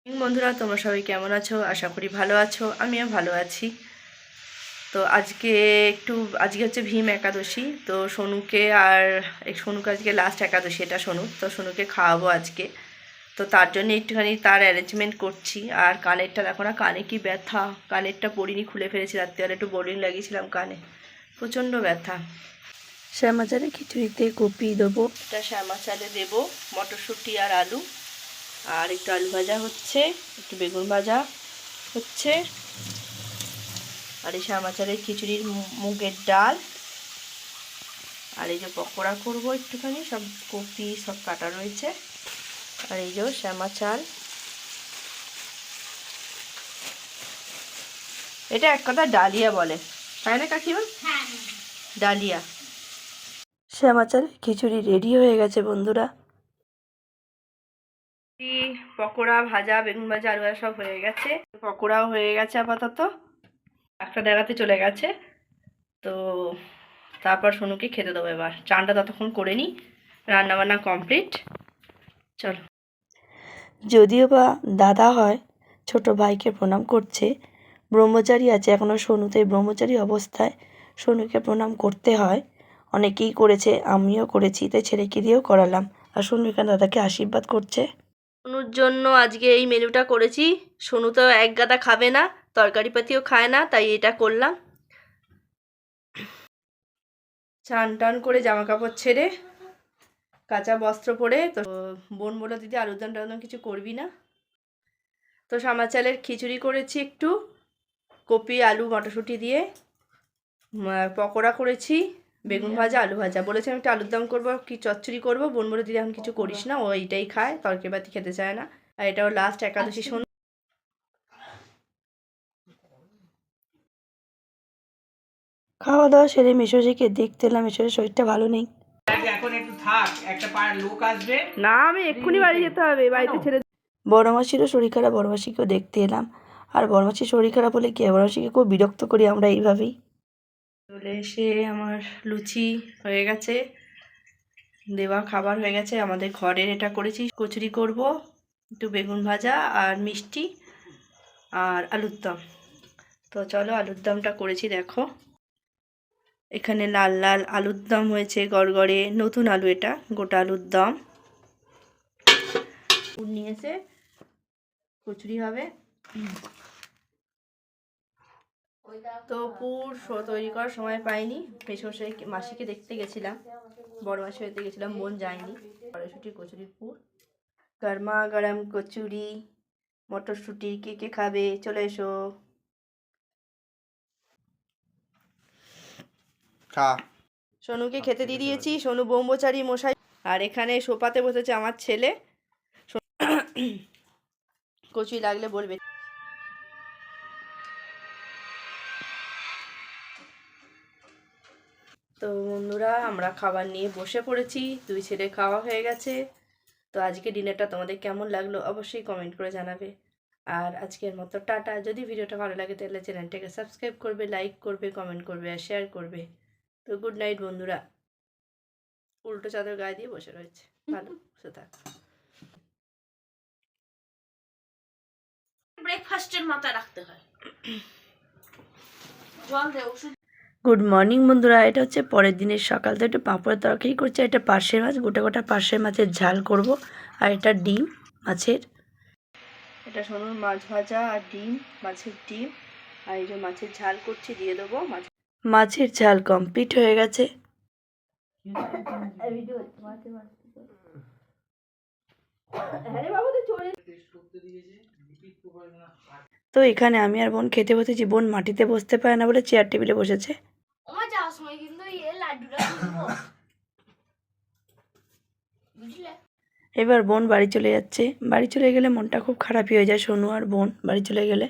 বন্ধুরা, তোমরা সবাই কেমন আছো? আশা করি ভালো আছো। আমিও ভালো আছি। তো আজকে হচ্ছে ভীম একাদশী। তো সোনুকে সোনুকে আজকে লাস্ট একাদশী, এটা সোনু। তো সোনুকে খাওয়াবো আজকে। তো তার জন্য একটুখানি তার অ্যারেঞ্জমেন্ট করছি। আর কানেরটা দেখো না, কানে কি ব্যথা। কানেরটা পরিনি, খুলে ফেলেছি রাত্রিবেলা, একটু বোরিং লাগিয়েছিলাম কানে, প্রচণ্ড ব্যথা। শ্যামা চালে খিচুড়িতে কপি দেবো, এটা শ্যামা চালে দেবো, মটরশুঁটি আর আলু, আর একটু আলু ভাজা হচ্ছে, একটু বেগুন ভাজা হচ্ছে, আর এই শ্যামা চালের খিচুড়ির মুগের ডাল, আর এই যে পকোড়া করবো একটুখানি, সব কপি সব কাটা রয়েছে, আর এই যে শ্যামা চাল। এটা এক কথা ডালিয়া বলে, তাই না কাকিমা? ডালিয়া। শ্যামা চালের খিচুড়ি রেডি হয়ে গেছে বন্ধুরা। পকোড়া ভাজা, বেগুন ভাজা, আলু ভাজা সব হয়ে গেছে। পকোড়াও হয়ে গেছে আপাতত, একটা দেখাতে চলে গেছে। তো তারপর সোনুকে খেতে দেবো। এবার চানটা ততক্ষণ করে নিই, রান্নাবান্না কমপ্লিট। চলো। যদিও বা দাদা হয়, ছোট ভাইকে প্রণাম করছে। ব্রহ্মচারী আছে এখনও সোনু, তাই ব্রহ্মচারী অবস্থায় সোনুকে প্রণাম করতে হয়। অনেকেই করেছে, আমিও করেছি, তাই ছেলেকে দিয়েও করালাম। আর সোনু এখানে দাদাকে আশীর্বাদ করছে। সোনুর জন্য আজকে এই মেনুটা করেছি। সোনু তো এক গাদা খাবে না, তরকারি পাতিও খায় না, তাই এটা করলাম। চান টান করে জামা কাপড় ছেড়ে কাঁচা বস্ত্র পরে, তো বোন বলল দিদি আলুরদম টালুরদম কিছু করবি না। তো শ্যামা চালের খিচুড়ি করেছি, একটু কপি আলু মটরশুঁটি দিয়ে, পকোড়া করেছি, বেগুন ভাজা আলু ভাজা। বলেছি আমি একটু আলুর দম করবো, কি চচ্চড়ি করবো। বোন বলে দিদি এখন কিছু করিস না, ও এইটাই খায়, তরকারি বাতি খেতে চায় না। আর এটাও লাস্ট একাদশী। শোন, খাওয়া দাওয়া সেরে মেশোজিকে দেখতে এলাম। মেশোজের শরীরটা ভালো নেই। এখন একটু থাক, একটা লোক আসবে না, আমি এক্ষুনি বাড়ি যেতে হবে, বাড়িতে ছেড়ে। বড় মাসিরও শরীর খারাপ, বড় মাসিকেও দেখতে এলাম। আর বড় মাসির শরীর খারাপ হলে কি, বড় মাসিকে খুব বিরক্ত করি আমরা এইভাবেই। চলে এসে আমার লুচি হয়ে গেছে, দেওয়া খাবার হয়ে গেছে। আমাদের ঘরের এটা করেছি, কচুরি করব, একটু বেগুন ভাজা আর মিষ্টি আর আলুর দম। তো চলো, আলুর দমটা করেছি দেখো। এখানে লাল লাল আলুর দম হয়েছে, গড়গড়ে, নতুন আলু, এটা গোটা আলুর দম। নিয়েছে, কচুরি হবে। তো পুর তৈরি করার সময় পাইনি, মেশমশাই মাসিকে দেখতে গেছিলাম, বড় মাসি দেখতে গেছিলাম, বোন যায়নি। কড়াইশুঁটি কচুরির পুর, গরমা গরম কচুরি, মটরশুঁটি। কে কে খাবে চলে এসো। সোনুকে খেতে দিয়ে দিয়েছি, সোনু ব্রহ্মচারী মশাই। আর এখানে সোফাতে বসেছে আমার ছেলে। কচুরি লাগলে বলবে। তো বন্ধুরা, আমরা খাবার নিয়ে বসে পড়েছি, দুই ছেলে খাওয়া হয়ে গেছে। তো আজকে ডিনারটা তোমাদের কেমন লাগলো অবশ্যই কমেন্ট করে জানাবে। আর আজকের মতো টাটা। যদি ভিডিওটা ভালো লাগে তাহলে চ্যানেলটাকে সাবস্ক্রাইব করবে, লাইক করবে, কমেন্ট করবে আর শেয়ার করবে। তো গুড নাইট বন্ধুরা। উল্টো চাদর গায়ে দিয়ে বসে রয়েছে, ভালো বসে থাক। ব্রেকফাস্টের মাথায় রাখতে হয়। জল দে, ওষুধ। গুড মর্নিং বন্ধুরা, এটা হচ্ছে পরের দিনের সকাল। তো একটু পাঁপড়ের তরকারি করছে, এটা পার্শে মাছ, গোটা গোটা পার্শে মাছের ঝাল করব। আর এটা ডিম মাছের, এটা সোনুর মাছ ভাজা আর ডিম, মাছের ডিম। আর এই যে মাছের ঝাল করছি, দিয়ে দেবো। মাছের ঝাল কমপ্লিট হয়ে গেছে। তো এখানে আমি আর বোন খেতে বসেছি। বোন মাটিতে বসতে পারে না বলে চেয়ার টেবিলে বসেছে। এবার বোন বাড়ি চলে যাচ্ছে। বাড়ি চলে গেলে মনটা খুব খারাপই হয়ে যায়, সোনু আর বোন বাড়ি চলে গেলে।